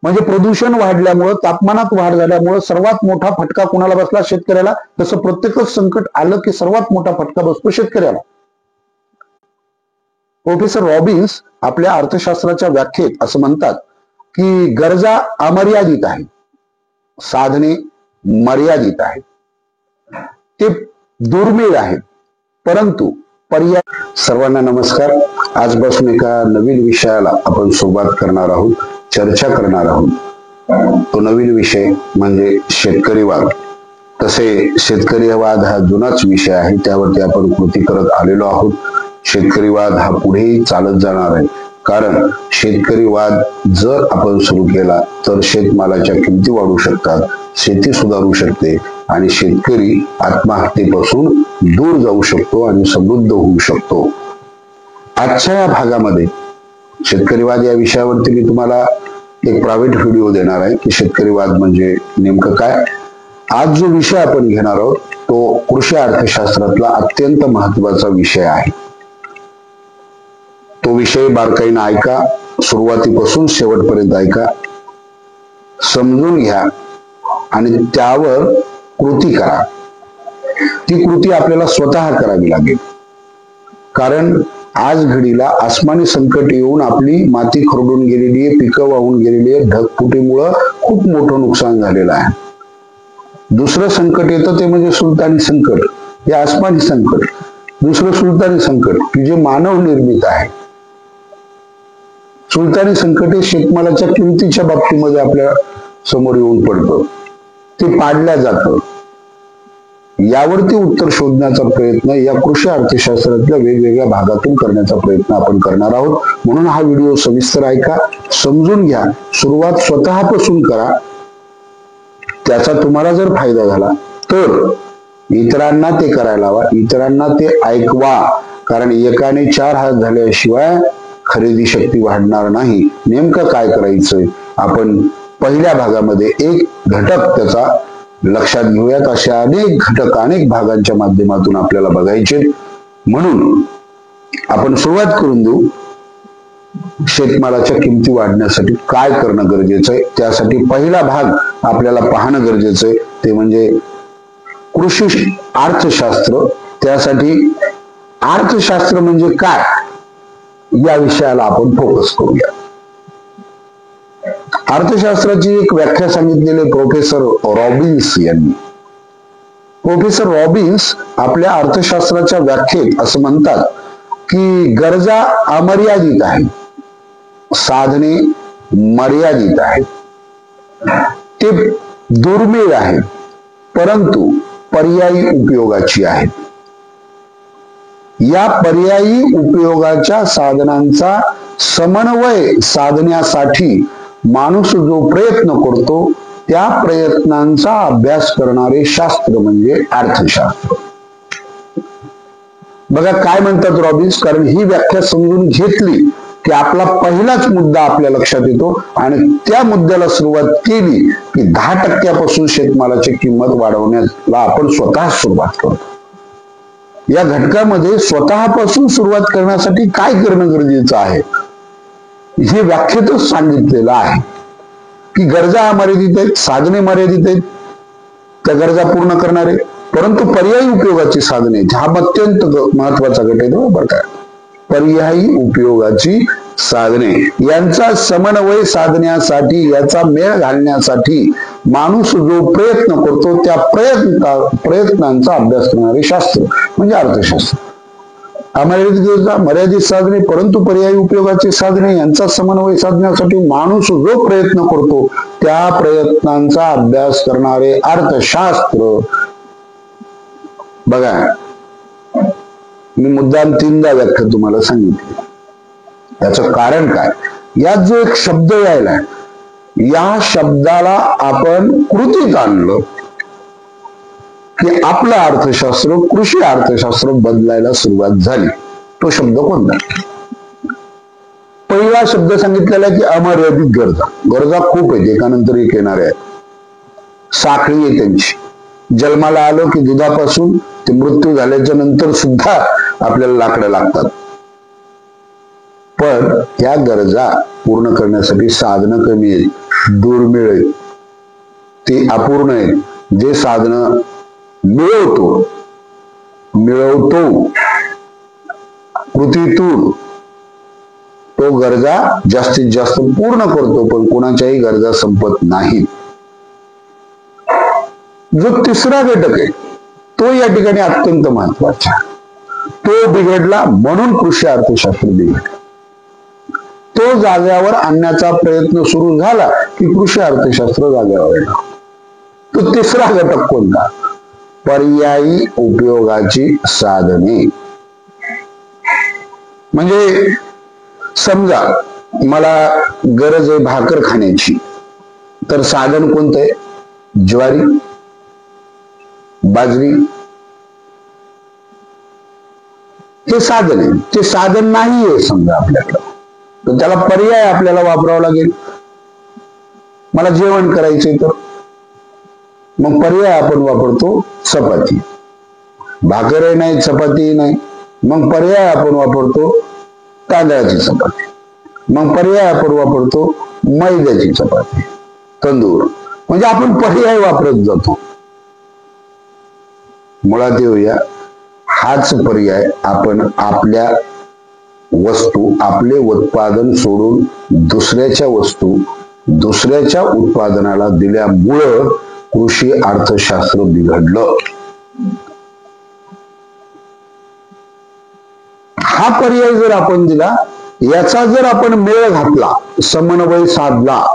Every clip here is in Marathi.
म्हणजे प्रदूषण वाढल्यामुळं, तापमानात वाढ झाल्यामुळं सर्वात मोठा फटका कोणाला बसला? शेतकऱ्याला. तसं प्रत्येकच संकट आलं की सर्वात मोठा फटका बसतो शेतकऱ्याला. प्रोफेसर रॉबिन्स आपल्या अर्थशास्त्राच्या व्याख्येत असं म्हणतात की गरजा अमर्यादित आहेत, साधने मर्यादित आहेत, ते दुर्मिळ आहेत, परंतु पर्याय. सर्वांना नमस्कार. आजपासून एका नवीन विषयाला आपण सुरुवात करणार आहोत, चर्चा करणार आहोत. तो नवीन विषय म्हणजे शेतकरी वाद. तसे शेतकरी वाद हा जुनाच विषय आहे, त्यावरती आपण कृती करत आलेलो आहोत. शेतकरी वाद हा पुढेही चालत जाणार आहे, कारण शेतकरी वाद जर आपण सुरू केला तर शेतमालाच्या किमती वाढू शकतात, शेती सुधारू शकते आणि शेतकरी आत्महत्येपासून दूर जाऊ शकतो आणि समृद्ध होऊ शकतो. आजच्या या भागामध्ये शेतकरी वाद या विषयावरती मी तुम्हाला एक प्रायव्हेट व्हिडिओ देणार आहे की शेतकरी वाद म्हणजे नेमकं काय. आज जो विषय आपण घेणार आहोत तो कृषी अर्थशास्त्रातला अत्यंत महत्वाचा विषय आहे. तो विषय बारकाईनं ऐका, सुरुवातीपासून शेवटपर्यंत ऐका, समजून घ्या आणि त्यावर कृती करा. ती कृती आपल्याला स्वतः करावी लागेल, कारण आज घडीला आसमानी संकट येऊन आपली माती खरडून गेलेली आहे, पिकं वाहून गेलेली आहे, ढगफुटीमुळं खूप मोठं नुकसान झालेलं आहे. दुसरं संकट येतं ते म्हणजे सुलतानी संकट. हे आसमानी संकट. दुसरं सुलतानी संकट की जे मानव निर्मित आहे. सुलतानी संकट हे शेतमालाच्या किमतीच्या बाबतीमध्ये आपल्या समोर येऊन पडतं, ते पाडल्या जातं. यावरती उत्तर शोधण्याचा प्रयत्न या कृषी अर्थशास्त्रातल्या वेगवेगळ्या भागातून करण्याचा प्रयत्न आपण करणार आहोत. म्हणून हा व्हिडिओ सविस्तर ऐका, समजून घ्या, सुरुवात स्वतःपासून करा. त्याचा तुम्हाला जर फायदा झाला तर इतरांना ते करायला हवा, इतरांना ते ऐकवा, कारण एकाने 4 हात झाल्याशिवाय खरेदी शक्ती वाढणार नाही. नेमकं काय करायचंय आपण पहिल्या भागामध्ये एक घटक त्याचा लक्षात घेऊयात. असे अनेक घटक अनेक भागांच्या माध्यमातून आपल्याला बघायचे. म्हणून आपण सुरुवात करून देऊ. शेतमालाच्या किमती वाढण्यासाठी काय करणं गरजेचं आहे, त्यासाठी पहिला भाग आपल्याला पाहणं गरजेचं आहे, ते म्हणजे कृषी अर्थशास्त्र. त्यासाठी अर्थशास्त्र म्हणजे काय या विषयाला आपण फोकस करूया. अर्थशास्त्राची एक व्याख्या सांगितलेली प्रोफेसर रॉबिन्स यांनी. प्रोफेसर रॉबिन्स आपल्या अर्थशास्त्राच्या व्याख्येत असं म्हणतात की गरजा अमर्यादित आहेत, साधने मर्यादित आहेत, ते दुर्मिळ आहेत, परंतु पर्यायी उपयोगाची आहेत. या पर्यायी उपयोगाच्या साधनांचा समन्वय साधण्यासाठी माणूस जो प्रयत्न करतो त्या प्रयत्नांचा अभ्यास करणारे शास्त्र म्हणजे अर्थशास्त्र. बघा काय म्हणतात रॉबिन्स, कारण ही व्याख्या समजून घेतली की आपला पहिलाच मुद्दा आपल्या लक्षात येतो आणि त्या मुद्द्याला सुरुवात केली की 10% शेतमालाची किंमत वाढवण्याला आपण स्वतः सुरुवात करतो. या घटकामध्ये स्वतःपासून सुरुवात करण्यासाठी काय करणं गरजेचं आहे हे व्याख्येतच सांगितलेलं आहे की गरजा मर्यादित आहेत, साधने मर्यादित आहेत, त्या गरजा पूर्ण करणारे, परंतु पर्यायी उपयोगाची साधने हा अत्यंत महत्वाचा घट आहे. बरोबर काय? पर्यायी उपयोगाची साधने यांचा समन्वय साधण्यासाठी, याचा मेळ घालण्यासाठी माणूस जो प्रयत्न करतो त्या प्रयत्नांचा अभ्यास करणारे शास्त्र म्हणजे अर्थशास्त्र. मर्यादित साधने परंतु पर्यायी उपयोगाची साधने यांचा समन्वय साधण्यासाठी माणूस जो प्रयत्न करतो त्या प्रयत्नांचा अभ्यास करणारे अर्थशास्त्र. बघा मी मुद्दाम 3दा व्याख्या तुम्हाला सांगितली. याचं कारण काय? यात जो एक शब्द यायला, या शब्दाला आपण कृतीत आणलं की आपलं अर्थशास्त्र, कृषी अर्थशास्त्र बदलायला सुरुवात झाली. तो शब्द कोणता? पहिला शब्द सांगितलेला की अमर्यादित गरजा. गरजा खूप आहेत, एकानंतर एक येणाऱ्या आहेत, साखळी आहे त्यांची. जन्माला आलो की दुधापासून ते मृत्यू झाल्याच्या नंतर सुद्धा आपल्याला लाकडं लागतात. पण या गरजा पूर्ण करण्यासाठी साधनं कमी आहेत. दुर्मिळ आहेत, ती अपूर्ण आहेत. जे साधन मिळवतो कृतीतून तो गरजा जास्तीत जास्त पूर्ण करतो, पण कोणाच्याही गरजा संपत नाहीत. जो तिसरा घटक आहे तो या ठिकाणी अत्यंत महत्वाचा, तो बिघडला म्हणून कृषी अर्थशास्त्र बिघडलं. तो जाग्यावर आणण्याचा प्रयत्न सुरू झाला की कृषी अर्थशास्त्र जाग्यावर येणार. तो तिसरा घटक कोणता? पर्यायी उपयोगाची साधने. म्हणजे समजा मला गरज आहे भाकर खाण्याची, तर साधन कोणतं आहे? ज्वारी, बाजरी, हे साधन आहे. ते साधन नाहीये समजा आपल्याकडं, तर त्याला पर्याय आपल्याला वापरावा लागेल. मला जेवण करायचंय तर मग पर्याय आपण वापरतो चपाती. भाकरही नाही, चपातीही नाही, मग पर्याय आपण वापरतो तांदळाची चपाती. मग पर्याय आपण वापरतो मैद्याची चपाती, तंदूर. म्हणजे आपण पर्याय वापरत जातो. मुळात येऊया, हाच पर्याय आपण आपल्या वस्तू, आपले उत्पादन सोडून दुसऱ्याच्या वस्तू, दुसऱ्याच्या उत्पादनाला दिल्यामुळं कृषी अर्थशास्त्र बिघडलं. हा पर्याय जर आपण दिला, याचा जर आपण मेळ घातला, समन्वय साधला,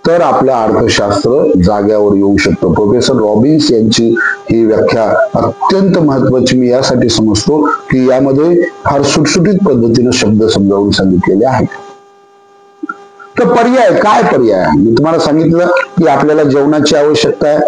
तर आपलं अर्थशास्त्र जाग्यावर येऊ शकतं. प्रोफेसर रॉबिन्स यांची ही व्याख्या अत्यंत महत्वाची मी यासाठी समजतो की यामध्ये फार सुटसुटीत पद्धतीने शब्द समजावून सांगितलेले आहेत. तर पर्याय काय? पर्याय मी तुम्हाला सांगितलं की आपल्याला जेवणाची आवश्यकता आहे,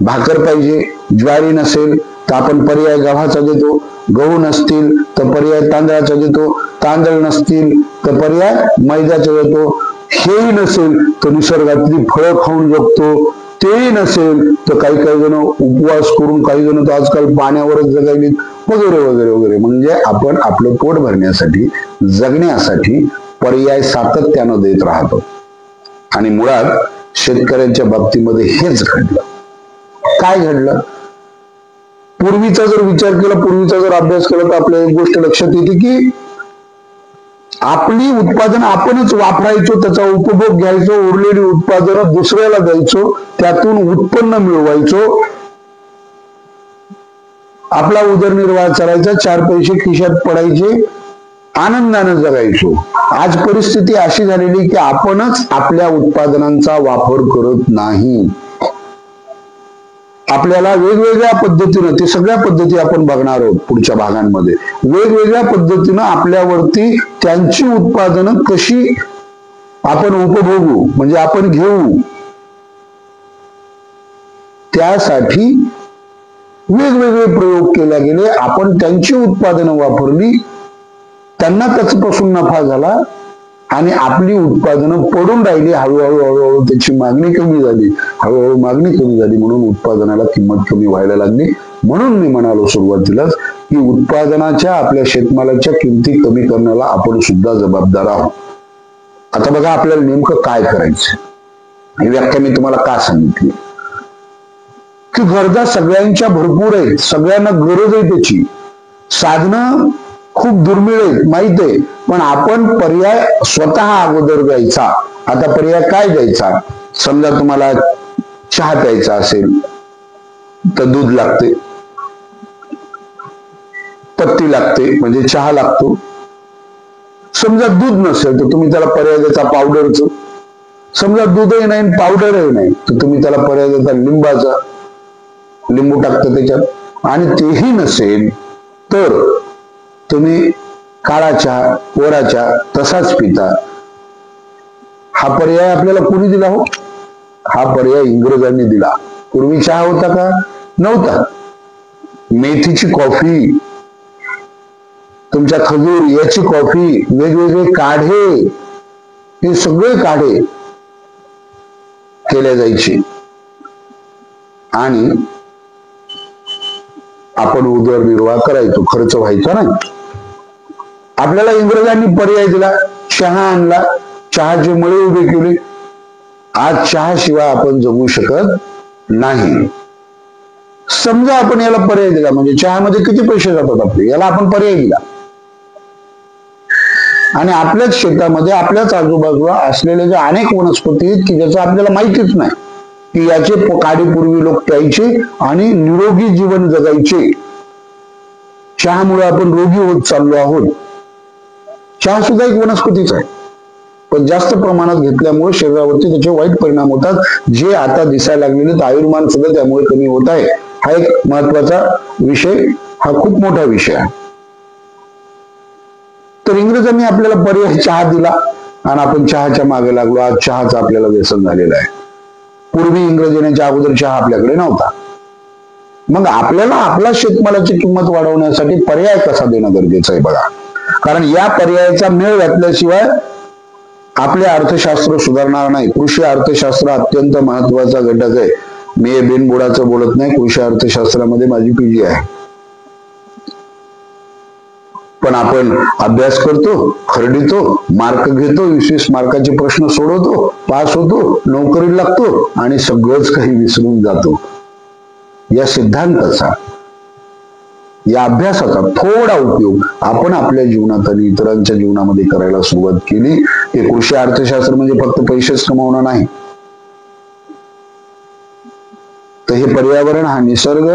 भाकर पाहिजे, ज्वारी नसेल तर आपण पर्याय गव्हाचा देतो, गहू नसतील तर पर्याय तांदळाचा देतो, तांदळ नसतील तर पर्याय मैद्याचा देतो, हेही नसेल तर निसर्गातली फळं खाऊन जगतो, तेही नसेल तर काही जण उपवास करून, काही जण तर आजकाल पाण्यावरच जगायले, वगैरे वगैरे वगैरे. म्हणजे आपण आपलं पोट भरण्यासाठी, जगण्यासाठी पर्याय सातत्यानं देत राहतो. आणि मुळात शेतकऱ्यांच्या बाबतीमध्ये हेच घडलं. काय घडलं? पूर्वीचा जर विचार केला, पूर्वीचा जर अभ्यास केला, तर आपल्याला एक गोष्ट लक्षात येते की आपली उत्पादन आपणच वापरायचो, त्याचा उपभोग घ्यायचो, उरलेली उत्पादनं दुसऱ्याला द्यायचो, त्यातून उत्पन्न मिळवायचो, आपला उदरनिर्वाह चालायचा, चार पैसे खिशात पडायचे, आनंदानं जगायचो. आज परिस्थिती अशी झालेली की आपणच आपल्या उत्पादनांचा वापर करत नाही. आपल्याला वेगवेगळ्या पद्धतीनं, ते सगळ्या पद्धती आपण बघणार आहोत पुढच्या भागांमध्ये, वेगवेगळ्या पद्धतीनं आपल्यावरती त्यांची उत्पादनं कशी आपण उपभोगू, म्हणजे आपण घेऊ, त्यासाठी वेगवेगळे प्रयोग केले गेले. आपण त्यांची उत्पादनं वापरली, त्यांना त्याच्यापासून नफा झाला आणि आपली उत्पादनं पडून राहिली. हळूहळू त्याची मागणी कमी झाली, हळूहळू मागणी कमी झाली, म्हणून उत्पादनाला किंमत कमी व्हायला लागली. म्हणून मी म्हणालो सुरुवातीलाच की उत्पादनाच्या, आपल्या शेतमालाच्या किमती कमी करण्याला आपण सुद्धा जबाबदार आहोत. आता बघा आपल्याला नेमकं काय करायचं, ही व्याख्या मी तुम्हाला का सांगितली की गरजा सगळ्यांच्या भरपूर आहेत, सगळ्यांना गरज आहे त्याची, साधनं खूप दुर्मिळ आहेत माहित आहे, पण आपण पर्याय स्वतः अगोदर द्यायचा. आता पर्याय काय द्यायचा? समजा तुम्हाला चहा प्यायचा असेल तर दूध लागते, पत्ती लागते, म्हणजे चहा लागतो. समजा दूध नसेल तर तुम्ही त्याला पर्याय देता पावडरचं. समजा दूधही नाही, पावडरही नाही, तर तुम्ही त्याला पर्याय देता लिंबाचा, लिंबू टाकता त्याच्यात. आणि तेही नसेल तर तुम्ही काळा चहा, कोरा चहा तसाच पिता. हा पर्याय आपल्याला कोणी दिला हो? हा पर्याय इंग्रजांनी दिला. पूर्वी चहा होता का? नव्हता. मेथीची कॉफी, तुमच्या खजूर याची कॉफी, वेगवेगळे काढे, हे सगळे काढे केले जायचे आणि आपण उदरनिर्वाह करायचो, खर्च व्हायचा नाही. आपल्याला इंग्रजांनी पर्याय दिला, चहा आणला, चहाचे मळे उभे केले आज चहाशिवाय आपण जगू शकत नाही. समजा आपण याला पर्याय दिला, म्हणजे चहामध्ये किती पैसे जातात आपले, याला आपण पर्याय दिला आणि आपल्याच शेतामध्ये आपल्याच आजूबाजूला असलेले जे अनेक वनस्पती आहेत की ज्याचं आपल्याला माहितीच नाही की याचे काडीपूर्वी लोक प्यायचे आणि निरोगी जीवन जगायचे. चहामुळे आपण रोगी होत चाललो आहोत. चहा सुद्धा एक वनस्पतीच आहे, पण जास्त प्रमाणात घेतल्यामुळे शरीरावरती त्याचे वाईट परिणाम होतात, जे आता दिसायला लागलेले आयुर्मान सुद्धा त्यामुळे कमी होत आहे. हा एक महत्वाचा विषय, हा खूप मोठा विषय आहे. तर इंग्रजांनी आपल्याला पर्याय चहा दिला आणि आपण चहाच्या मागे लागलो. आज चहाचं आपल्याला व्यसन झालेलं आहे. पूर्वी इंग्रज येण्याच्या अगोदर चहा आपल्याकडे नव्हता. मग आपल्याला आपला शेतमालाची किंमत वाढवण्यासाठी पर्याय कसा देणं गरजेचं आहे बघा. कारण या पर्यायाचा मेळ घातल्याशिवाय आपले अर्थशास्त्र सुधारणार नाही. कृषी अर्थशास्त्र अत्यंत महत्वाचा घटक आहे. मी बिनबुडाचं बोलत नाही. कृषी अर्थशास्त्रामध्ये माझी PG आहे. पण आपण अभ्यास करतो, खरडीतो, मार्क घेतो, 20-20 मार्काचे प्रश्न सोडवतो, पास होतो, नोकरीला लागतो आणि सगळंच काही विसरून जातो. या सिद्धांताचा, या अभ्यासाचा थोडा उपयोग आपण आपल्या जीवनात आणि इतरांच्या जीवनामध्ये करायला सुरुवात केली. हे कृषी अर्थशास्त्र म्हणजे फक्त पैसेच कमावणं नाही, तर हे पर्यावरण, हा निसर्ग,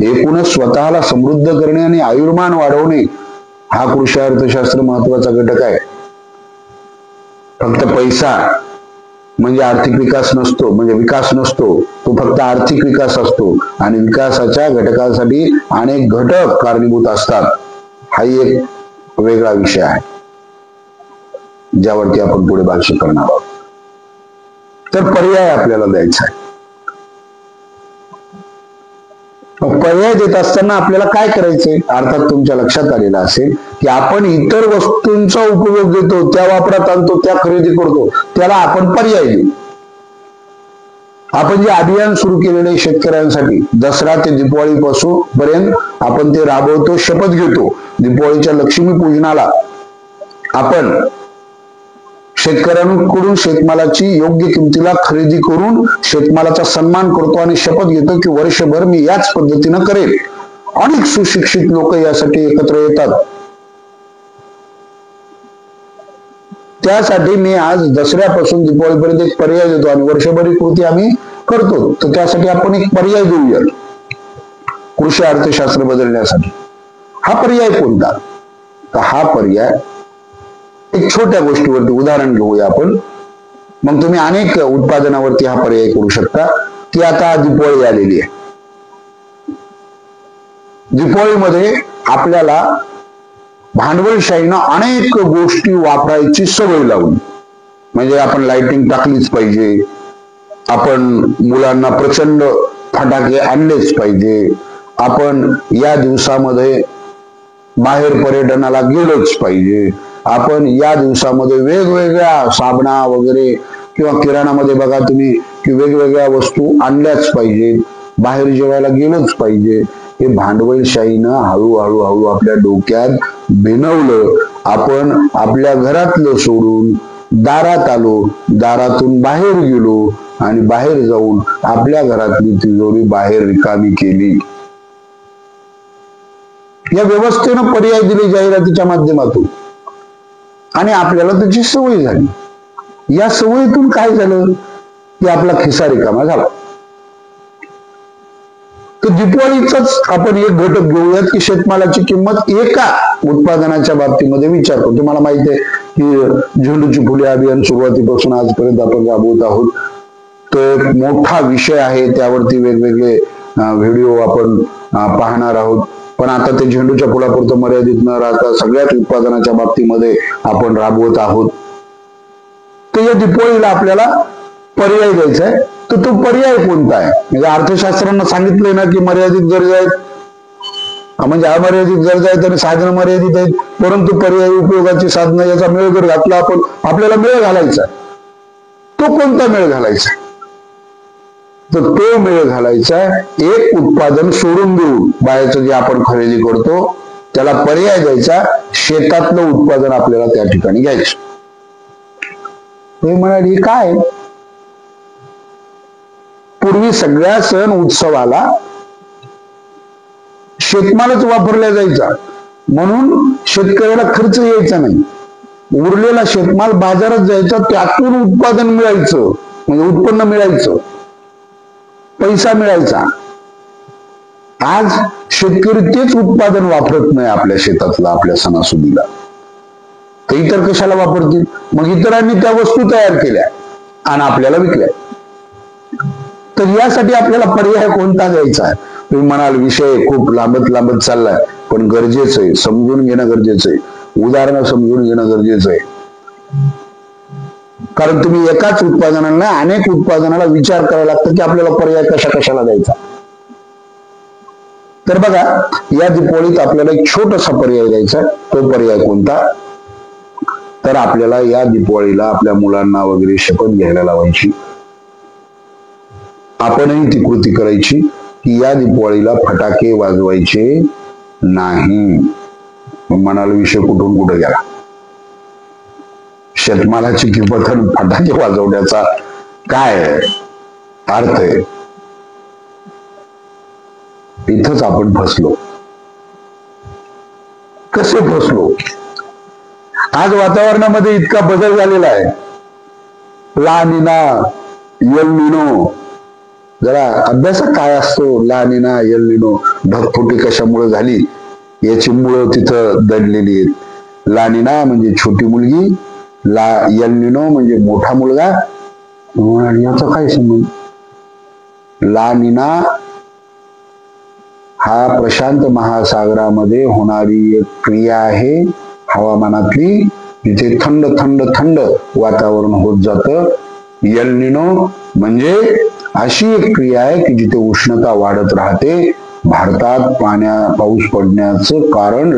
एकूणच स्वतःला समृद्ध करणे आणि आयुर्मान वाढवणे, हा कृषी अर्थशास्त्र महत्वाचा घटक आहे. फक्त पैसा म्हणजे आर्थिक विकास नसतो, म्हणजे विकास नसतो, तो फक्त आर्थिक विकास असतो आणि विकासाच्या घटकासाठी अनेक घटक कारणीभूत असतात. हाही एक वेगळा विषय आहे ज्यावरती आपण पुढे भाष्य करणार आहोत. तर पर्याय आपल्याला द्यायचा आहे. पर्याय देत असताना आपल्याला काय करायचंय? अर्थात तुमच्या लक्षात आलेलं असेल की आपण इतर वस्तूंचा उपयोग देतो, त्या वापरात आणतो, त्या खरेदी करतो, त्याला आपण पर्याय देऊ. आपण जे अभियान सुरू केलेलं आहे शेतकऱ्यांसाठी, दसरा ते दिवाळी पासून पर्यंत आपण ते राबवतो, शपथ घेतो. दिवाळीच्या लक्ष्मी पूजनाला आपण शेतकऱ्यांकडून शेतमालाची योग्य किमतीला खरेदी करून शेतमालाचा सन्मान करतो आणि शपथ घेतो की वर्षभर मी याच पद्धतीनं करेल. अनेक सुशिक्षित लोक यासाठी एकत्र येतात. त्यासाठी मी आज दसऱ्यापासून दिवाळीपर्यंत एक पर्याय देतो आणि वर्षभर ही कृती आम्ही करतो. तर त्यासाठी आपण एक पर्याय देऊया कृषी अर्थशास्त्र बदलण्यासाठी. हा पर्याय कोणता? तर हा पर्याय एक छोट्या गोष्टीवरती उदाहरण घेऊया आपण. मग तुम्ही अनेक उत्पादनावरती हा पर्याय करू शकता. की आता दिवाळी आलेली आहे. दिवाळीमध्ये आपल्याला भांडवलशाहीनं अनेक गोष्टी वापरायची सवय लावली. म्हणजे आपण लाइटिंग टाकलीच पाहिजे, आपण मुलांना प्रचंड फटाके आणलेच पाहिजे, आपण या दिवसामध्ये बाहेर पर्यटनाला गेलोच पाहिजे, आपण या दिवसामध्ये वेगवेगळ्या साबणा वगैरे किंवा किराणामध्ये बघा तुम्ही की वेगवेगळ्या वस्तू आणल्याच पाहिजेत, बाहेर जेवायला गेलोच पाहिजे. हे भांडवलशाहीनं हळूहळू आपल्या डोक्यात भिनवलं. आपण आपल्या घरातलं सोडून दारात आलो, दारातून बाहेर गेलो आणि बाहेर जाऊन आपल्या घरातली तिजोरी बाहेर रिकामी केली. या व्यवस्थेनं पर्याय दिले जाहिरातीच्या माध्यमातून आणि आपल्याला त्याची सवय झाली. या सवयीतून काय झालं की आपला खिसा रिकामा झाला. तर दिवाळीचाच आपण एक घटक घेऊयात की शेतमालाची किंमत एका उत्पादनाच्या बाबतीमध्ये विचारतो. तुम्हाला माहिती आहे की झेंडूची फुले अभियान सुरुवातीपासून आजपर्यंत आपण राबवत आहोत. तो एक मोठा विषय आहे, त्यावरती वेगवेगळे व्हिडिओ आपण पाहणार आहोत. पण आता ते झेंडूच्या फुलापुरतं मर्यादित न राहता सगळ्याच उत्पादनाच्या बाबतीमध्ये आपण राबवत आहोत. तर या दिवाळीला आपल्याला पर्याय द्यायचा आहे. तर तो पर्याय कोणता आहे? म्हणजे अर्थशास्त्रानं सांगितलंय ना की मर्यादित गरजा आहेत, म्हणजे अमर्यादित गरजा आहेत आणि साधनं मर्यादित आहेत, परंतु पर्यायी उपयोगाची साधनं याचा मेळ जर घातला आपण, आपल्याला मेळ घालायचा. तो कोणता मेळ घालायचा? तर तो मेळ घालायचा एक उत्पादन सोडून देऊन बाहेरचं जे आपण खरेदी करतो त्याला पर्याय द्यायचा. शेतातलं उत्पादन आपल्याला त्या ठिकाणी घ्यायचं. हे म्हणाले काय? पूर्वी सगळ्या सण उत्सवाला शेतमालच वापरला जायचा, म्हणून शेतकऱ्याला खर्च यायचा नाही. उरलेला शेतमाल बाजारात जायचा, त्यातून उत्पादन मिळायचं, म्हणजे उत्पन्न मिळायचं, पैसा मिळायचा. आज शेतकरी तेच उत्पादन वापरत नाही आपल्या शेतातलं, आपल्या सणासुदीला. तर इतर कशाला वापरतील? मग इतरांनी त्या वस्तू तयार केल्या आणि आपल्याला विकल्या. तर यासाठी आपल्याला पर्याय कोणता द्यायचा आहे? तुम्ही म्हणाल विषय खूप लांबत चाललाय, पण गरजेचं आहे, समजून घेणं गरजेचं आहे, उदाहरणं समजून घेणं गरजेचं आहे. कारण तुम्ही एकाच उत्पादनाला अनेक उत्पादनाला विचार करायला लागतं की आपल्याला पर्याय कशाला द्यायचा. तर बघा, या दीपावलीत आपल्याला एक छोटासा पर्याय द्यायचा. तो पर्याय कोणता? तर आपल्याला या दीपावलीला आपल्या मुलांना वगैरे शपथ घ्यायला लावायची. आपणही ती कृती करायची की या दीपावलीला फटाके वाजवायचे नाही. म्हणाल विषय कुठून कुठे गेला? शेतमालाची किंमत आणि फटाके वाजवण्याचा काय अर्थ आहे? इथंच आपण फसलो. कसे फसलो? आज वातावरणामध्ये इतका बदल झालेला आहे. ला निना, यल निनो. जरा अभ्यासात काय असतो ला निना, यल निनो? ढगफुटी कशामुळे झाली याची मुळं तिथं दडलेली आहेत. ला निना म्हणजे छोटी मुलगी, यल निनो म्हणजे मोठा मुलगा. याचा काय संबंध? ला निना हा प्रशांत महासागरामध्ये होणारी एक क्रिया आहे हवामानातली, जिथे थंड थंड थंड वातावरण होत जातं. यल निनो म्हणजे अशी एक क्रिया आहे की जिथे उष्णता वाढत राहते. भारतात पाऊस पडण्याचं कारण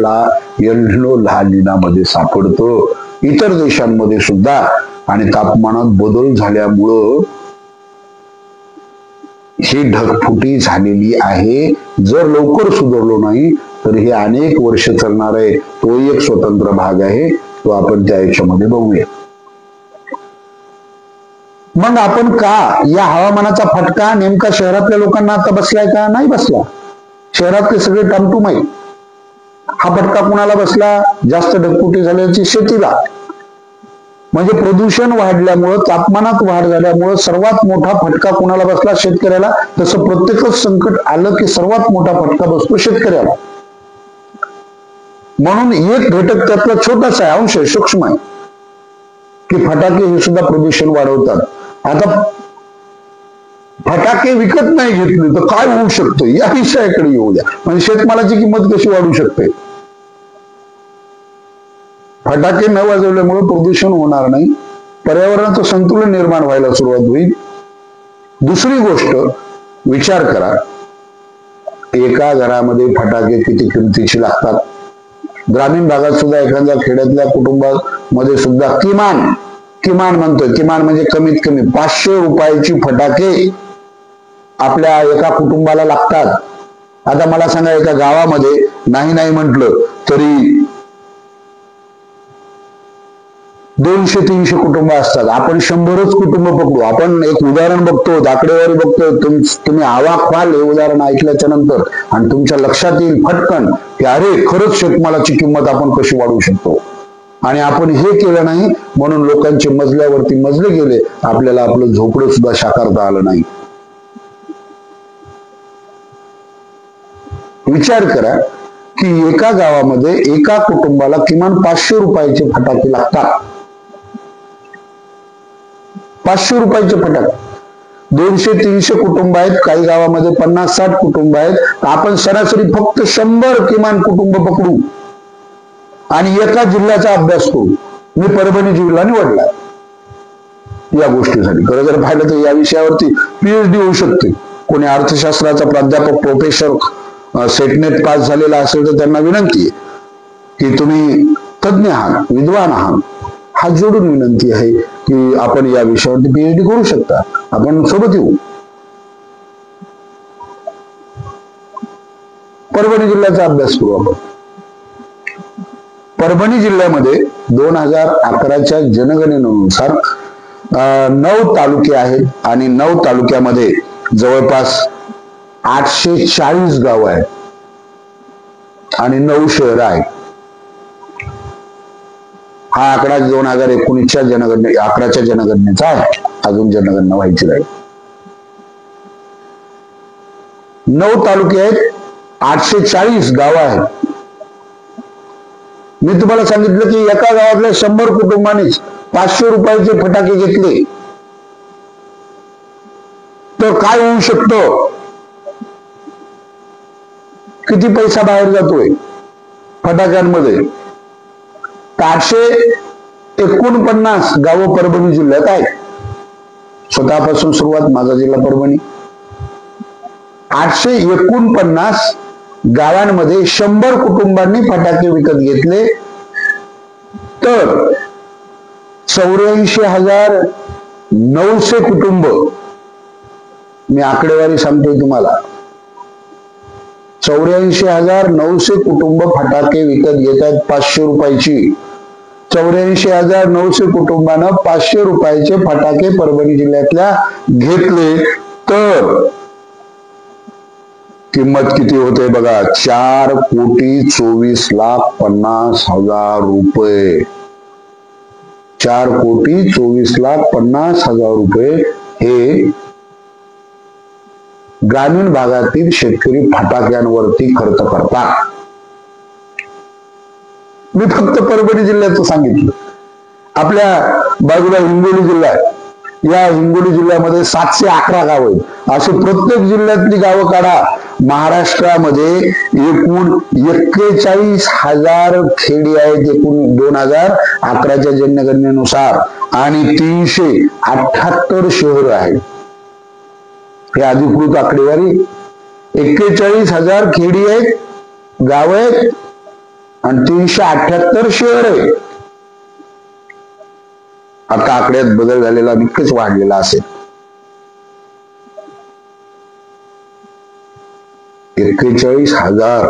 यल निनो ला निना मध्ये सापडतं. इतर देशांमध्ये सुद्धा. आणि तापमानात बदल झाल्यामुळं ही ढगफुटी झालेली आहे. जर लवकर सुधारलो नाही तर हे अनेक वर्ष चालणार आहे. तो एक स्वतंत्र भाग आहे, तो आपण त्या याच्यामध्ये बघूया. मग आपण का या हवामानाचा फटका नेमका शहरातल्या लोकांना आता बसलाय का? नाही बसला. शहरातले सगळे टामटूम आहेत. हा फटका कुणाला बसला? जास्त ढगफुटी झाल्याची शेतीला. म्हणजे प्रदूषण वाढल्यामुळं, तापमानात वाढ झाल्यामुळं सर्वात मोठा फटका कुणाला बसला? शेतकऱ्याला. तसं प्रत्येकच संकट आलं की सर्वात मोठा फटका बसतो शेतकऱ्याला. म्हणून एक घटक त्यातला छोटासा आहे, अंश सूक्ष्म आहे, की फटाके हे सुद्धा प्रदूषण वाढवतात. आता फटाके विकत नाही घेतले तर काय होऊ शकतं या विषयाकडे येऊ द्या. म्हणजे शेतमालाची किंमत कशी वाढू शकते? फटाके न वाजवल्यामुळे प्रदूषण होणार नाही, पर्यावरणाचं संतुलन निर्माण व्हायला सुरुवात होईल. दुसरी गोष्ट विचार करा, एका घरामध्ये फटाके किती किमतीचे लागतात? ग्रामीण भागात सुद्धा, एखाद्या खेड्यातल्या कुटुंबामध्ये सुद्धा किमान म्हणतोय, किमान म्हणजे कमीत कमी 500 रुपयाची फटाके आपल्या एका कुटुंबाला लागतात. आता मला सांगा, एका गावामध्ये नाही म्हटलं तरी 200-300 कुटुंब असतात. आपण 100च कुटुंब पकडू. आपण एक उदाहरण बघतो, आकडेवारी बघतो. तुम्ही अवाक व्हाल हे उदाहरण ऐकल्याच्या नंतर, आणि तुमच्या लक्षात येईल फटकन की अरे खरंच शेतमालाची किंमत आपण कशी वाढवू शकतो. आणि आपण हे केलं नाही म्हणून लोकांचे मजल्यावरती मजले गेले, आपल्याला आपलं झोपडं सुद्धा साकारता आलं नाही. विचार करा की एका गावामध्ये एका कुटुंबाला किमान 500 रुपयाचे फटाके लागतात. 500 रुपयाचे फटाके. 200-300 कुटुंब आहेत, काही गावामध्ये 50-60 कुटुंब आहेत. आपण सरासरी फक्त 100 किमान कुटुंब पकडू आणि एका जिल्ह्याचा अभ्यास करू. मी परभणी जिल्हा निवडला या गोष्टीसाठी. खरं जर पाहिलं तर या विषयावरती PhD होऊ शकते. कोणी अर्थशास्त्राचा प्राध्यापक, प्रोफेसर, सेटनेट पास झालेला असेल तर त्यांना विनंती आहे की तुम्ही तज्ञ आहात, विद्वान आहात, हात जोडून विनंती आहे की आपण या विषयावरती PhD करू शकता. आपण सोबत येऊ. परभणी जिल्ह्याचा अभ्यास करू आपण. परभणी जिल्ह्यामध्ये 2011च्या जनगणनेनुसार 9 तालुके आहेत आणि 9 तालुक्यामध्ये जवळपास 840 गाव आहेत आणि 9 शहर आहेत. हा आकडा 2019च्या अकराच्या जनगणनेचा आहे. अजून जनगणना व्हायची राहील. 9 तालुके आहेत, 840 गाव आहेत. मी तुम्हाला सांगितलं की एका गावातल्या 100 कुटुंबांनीच 500 रुपयाचे फटाके घेतले तर काय होऊ शकतं? किती पैसा बाहेर जातोय फटाक्यांमध्ये? 849 गावं परभणी जिल्ह्यात आहेत. स्वतःपासून सुरुवात, माझा जिल्हा परभणी. 849 गावांमध्ये 100 कुटुंबांनी फटाके विकत घेतले तर 84,900 कुटुंब, मी आकडेवारी सांगतोय तुम्हाला, 84,900 कुटुंब फटाके विकत घेत आहेत 500 रुपयाची. 84,900 कुटुंबानं 500 रुपयाचे फटाके परभणी जिल्ह्यातल्या घेतले तर किंमत किती होते बघा, 4,24,50,000 रुपये. 4,24,50,000 रुपये हे ग्रामीण भागातील शेतकरी फटाक्यांवरती खर्च करतात. मी फक्त परभणी जिल्ह्याचं सांगितलं. आपल्या बाजूला हिंगोली जिल्हा आहे. या हिंगोली जिल्ह्यामध्ये 711 गाव आहेत. असे प्रत्येक जिल्ह्यातली गावं काढा. महाराष्ट्रामध्ये एकूण 41,000 खेडी आहेत एकूण 2011च्या जनगणनेनुसार आणि 378 शहर आहेत. हे अधिकृत आकडेवारी. 41,000 खेडी आहेत, गाव आहेत आणि 378 शहर आहेत. आता आकड्यात बदल झालेला नक्कीच वाढलेला असेल. 41,000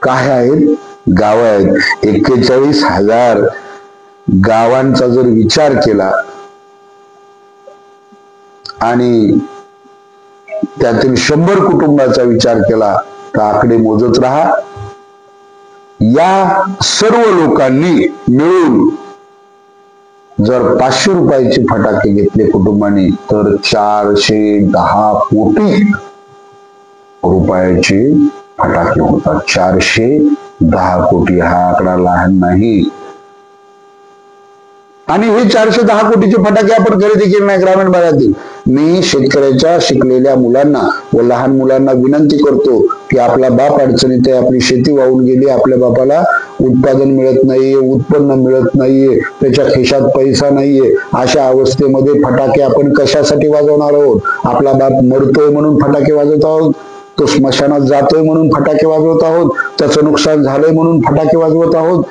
काय आहेत? गाव आहेत. 41,000 गावांचा जर विचार केला आणि त्यातील 100 कुटुंबाचा विचार केला तर आकडे मोजत राहा. या सर्व लोकांनी मिळून जर 500 रुपयाचे फटाके घेतले कुटुंबांनी तर 410 कोटी रुपयाचे फटाके होतात. 410 कोटी हा आकडा लहान नाही. आणि हे 410 कोटीचे फटाके आपण खरेदी केले नाही ग्रामीण भागातील. मी शेतकऱ्याच्या शिकलेल्या मुलांना व लहान मुलांना विनंती करतो की आपला बाप अडचणीत आहे, आपली शेती वाहून गेली, आपल्या बापाला उत्पादन मिळत नाहीये, उत्पन्न मिळत नाहीये, त्याच्या खिशात पैसा नाहीये, अशा अवस्थेमध्ये फटाके आपण कशासाठी वाजवणार आहोत? आपला बाप मरतोय म्हणून फटाके वाजवत आहोत, तो स्मशानात जातोय म्हणून फटाके वाजवत आहोत, त्याचं नुकसान झालंय म्हणून फटाके वाजवत आहोत?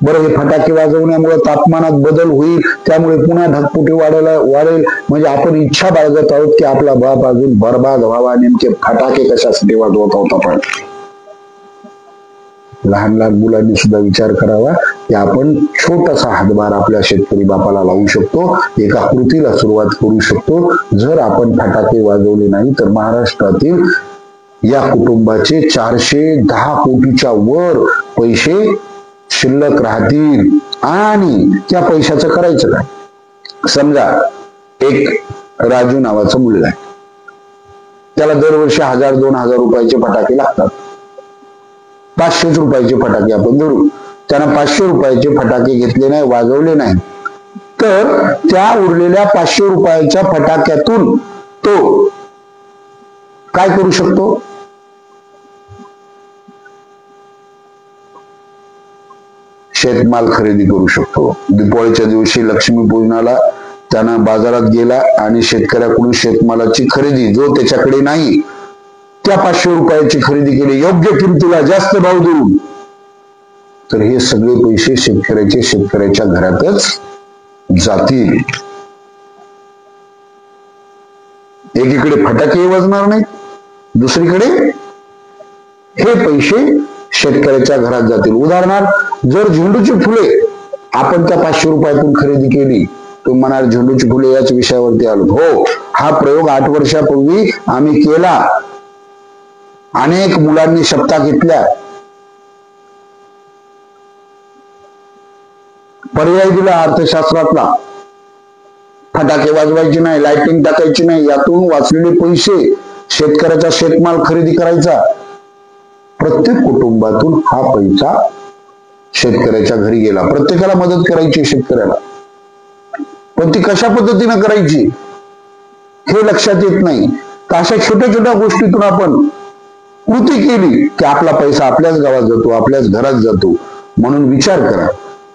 बरं, हे फटाके वाजवण्यामुळे तापमानात बदल होईल, त्यामुळे पुन्हा ढगफुटी वाढेल, म्हणजे आपण इच्छा बाळगत आहोत की आपला बाप अजून बर्बाद व्हावा. नेमके फटाके कशासाठी वाजवत आहोत आपण? लहान लहान मुलांनी सुद्धा विचार करावा की आपण छोटासा हातभार आपल्या शेतकरी बापाला लावू शकतो, एका कृतीला सुरुवात करू शकतो. जर आपण फटाके वाजवले नाही तर महाराष्ट्रातील या कुटुंबाचे 410 कोटीच्या वर पैसे शिल्लक राहतील. आणि त्या पैशाचं करायचं काय? समजा एक राजू नावाचा मुलगा आहे, त्याला दरवर्षी 1,000-2,000 रुपयाचे फटाके लागतात. 500 रुपयाचे फटाके आपण धरू, त्यानं 500 रुपयाचे फटाके घेतले नाही, वाजवले नाही, तर त्या उरलेल्या 500 रुपयाच्या फटाक्यातून तो काय करू शकतो? शेतमाल खरेदी करू शकतो. दीपावलीच्या दिवशी लक्ष्मीपूजनाला त्यानं बाजारात गेला आणि शेतकऱ्याकडून शेतमालाची खरेदी, जो त्याच्याकडे नाही त्या 500 रुपयाची खरेदी केली योग्य किमतीला, जास्त भाव देऊन, तर हे सगळे पैसे शेतकऱ्याच्या घरातच जातील. एकीकडे फटाके वाजणार नाहीत, दुसरीकडे हे पैसे शेतकऱ्याच्या घरात जातील. उदाहरणार्थ, जर झेंडूची फुले आपण त्या 500 रुपयातून खरेदी केली तुम्ही म्हणाल झेंडूची फुले याच विषयावरती आलो. हो, हा प्रयोग 8 वर्षापूर्वी आम्ही केला. अनेक मुलांनी शपथा घेतल्या. पर्याय दिला अर्थशास्त्रातला. फटाके वाजवायचे नाही, लाइटिंग टाकायची नाही, यातून वाचलेले पैसे शेतकऱ्याचा शेतमाल खरेदी करायचा. प्रत्येक कुटुंबातून हा पैसा शेतकऱ्याच्या घरी गेला. प्रत्येकाला मदत करायची शेतकऱ्याला, पण ती कशा पद्धतीने करायची हे लक्षात येत नाही. तर अशा छोट्या छोट्या गोष्टीतून आपण कृती केली की आपला पैसा आपल्याच गावात जातो, आपल्याच घरात जातो. म्हणून विचार करा,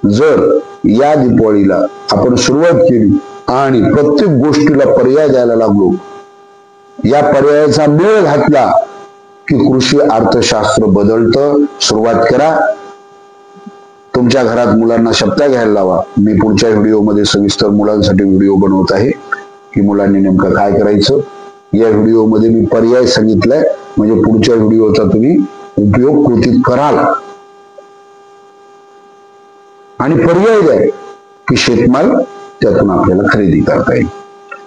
जर या दीपावलीला आपण सुरुवात केली आणि प्रत्येक गोष्टीला पर्याय द्यायला लागलो, या पर्यायाचा मेळ घातला की कृषी अर्थशास्त्र बदलतं. सुरुवात करा. तुमच्या घरात मुलांना शपथा घ्यायला लावा. मी पुढच्या व्हिडिओमध्ये सविस्तर मुलांसाठी व्हिडिओ बनवत आहे की मुलांनी नेमकं काय करायचं. या व्हिडिओमध्ये मी पर्याय सांगितलाय, म्हणजे पुढच्या व्हिडिओचा तुम्ही उपयोग कृतीत कराल आणि पर्याय द्या की शेतमाल त्यातून आपल्याला खरेदी करता येईल.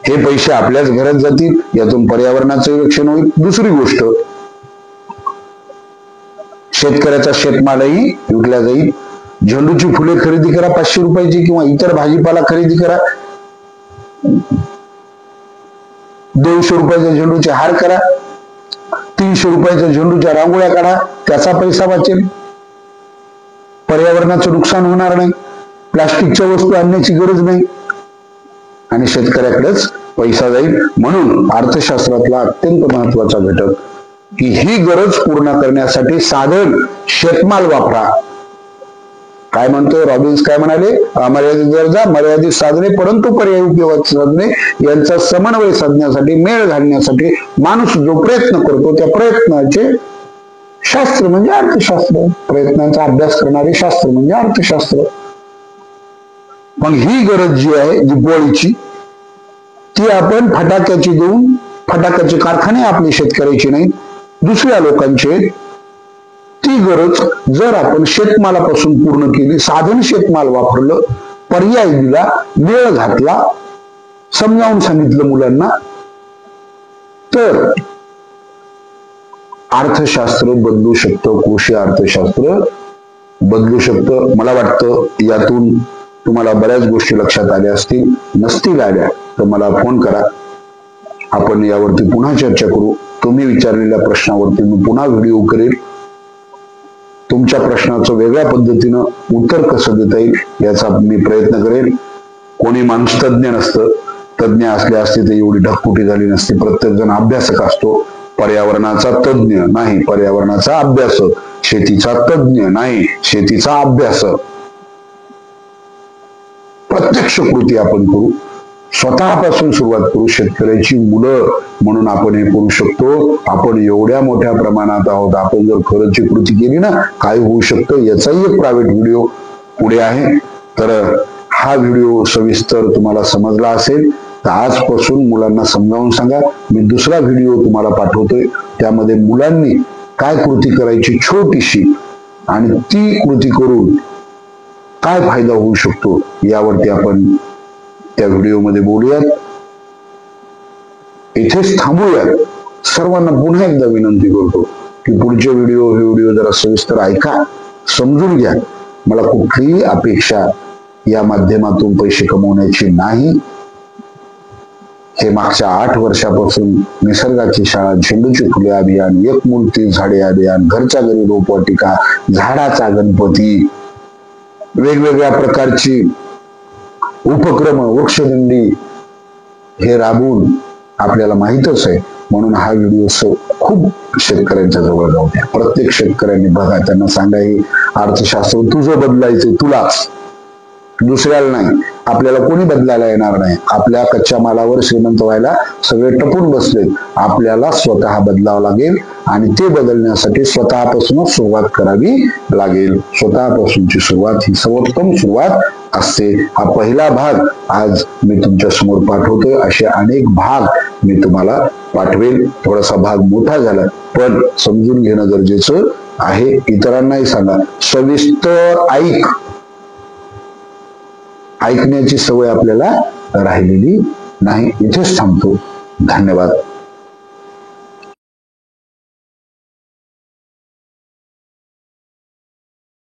हे पैसे आपल्याच घरात जातील, यातून पर्यावरणाचं रक्षण होईल. दुसरी गोष्ट, शेतकऱ्याचा शेतमालही विकला जाईल. झेंडूची फुले खरेदी करा 500 रुपयाची, किंवा इतर भाजीपाला खरेदी करा 200 रुपयाच्या झेंडूचे हार करा, 300 रुपयाच्या झेंडूच्या रांगोळ्या काढा. त्याचा पैसा वाचेल, पर्यावरणाचं नुकसान होणार नाही, प्लास्टिकच्या वस्तू आणण्याची गरज नाही आणि शेतकऱ्याकडेच पैसा जाईल. म्हणून अर्थशास्त्रातला अत्यंत महत्वाचा घटक की ही गरज पूर्ण करण्यासाठी साधन शेतमाल वापरा. काय म्हणतोय रॉबिन्स, काय म्हणाले? अमर्यादित गरजा, मर्यादित साधने, परंतु पर्यायी उपयोगाची साधने यांचा समन्वय साधण्यासाठी, मेळ घालण्यासाठी माणूस जो प्रयत्न करतो, त्या प्रयत्नाचे शास्त्र म्हणजे अर्थशास्त्र. प्रयत्नांचा अभ्यास करणारे शास्त्र म्हणजे अर्थशास्त्र. मग ही गरज जी आहे दीपावलीची, ती आपण फटाक्याची देऊन, फटाक्याचे कारखाने आपले शेतकऱ्याचे नाहीत, दुसऱ्या लोकांचे, ती गरज जर आपण शेतमालापासून पूर्ण केली, साधन शेतमाल वापरलं, पर्याय दिला, वेळ घातला, समजावून सांगितलं मुलांना, तर अर्थशास्त्र बदलू शकतं. कृषी अर्थशास्त्र बदलू शकतं. मला वाटतं यातून तुम्हाला बऱ्याच गोष्टी लक्षात आल्या असतील. नसतील आल्या तर मला फोन करा, आपण यावरती पुन्हा चर्चा करू. तुम्ही विचारलेल्या प्रश्नावरती मी पुन्हा व्हिडिओ करेल. तुमच्या प्रश्नाचं वेगळ्या पद्धतीनं उत्तर कसं देता येईल याचा मी प्रयत्न करेल. कोणी माणूस तज्ज्ञ नसतं. तज्ज्ञ असले असते तर एवढी ढकफुटी झाली नसती. प्रत्येक जण अभ्यासक असतो. पर्यावरणाचा तज्ज्ञ नाही, पर्यावरणाचा अभ्यासक. शेतीचा तज्ज्ञ नाही, शेतीचा अभ्यासक. प्रत्यक्ष कृती आपण करू, स्वतःपासून सुरुवात करू. शेतकऱ्याची मुलं म्हणून आपण हे करू शकतो. आपण एवढ्या मोठ्या प्रमाणात आहोत. आपण जर खरंची कृती केली ना, काय होऊ शकतं याचाही एक प्रायव्हेट व्हिडिओ पुढे आहे. तर हा व्हिडिओ सविस्तर तुम्हाला समजला असेल तर आजपासून मुलांना समजावून सांगा. मी दुसरा व्हिडिओ तुम्हाला पाठवतोय, त्यामध्ये मुलांनी काय कृती करायची छोटीशी आणि ती कृती करून काय फायदा होऊ शकतो यावरती आपण त्या व्हिडिओमध्ये बोलूयात. इथेच थांबूयात. सर्वांना पुन्हा एकदा विनंती करतो की पुढचे व्हिडिओ जरा सविस्तर ऐका, समजून घ्या. मला कुठलीही अपेक्षा या माध्यमातून पैसे कमवण्याची नाही. हे मागच्या 8 वर्षापासून निसर्गाची शाळा, झेंडूची फुले अभियान, एक मूल 30 झाडे अभियान, घरच्या घरी रोपवाटिका, झाडाचा गणपती, वेगवेगळ्या प्रकारची उपक्रम, वृक्षदिंडी हे राबवून आपल्याला माहीतच आहे. म्हणून हा व्हिडिओ खूप शेतकऱ्यांच्या जवळ जाऊ द्या. प्रत्येक शेतकऱ्यांनी बघा, त्यांना सांगा हे अर्थशास्त्र तुझं बदलायचंय, तुलाच, दुसऱ्याला नाही. आपल्याला कोणी बदलायला येणार नाही. आपल्या कच्च्या मालावर श्रीमंत व्हायला सगळे टपून बसलेत. आपल्याला स्वतः बदलावं लागेल आणि ते बदलण्यासाठी स्वतःपासूनच सुरुवात करावी लागेल. स्वतःपासूनची सुरुवात ही सर्वोत्तम सुरुवात असते. हा पहिला भाग आज मी तुमच्या समोर पाठवतोय. असे अनेक भाग मी तुम्हाला पाठवेल. थोडासा भाग मोठा झाला पण समजून घेणं गरजेचं आहे. इतरांनाही सांगा, सविस्तर ऐक ऐकण्याची सवय आपल्याला राहिलेली नाही. इथेच थांबतो. धन्यवाद.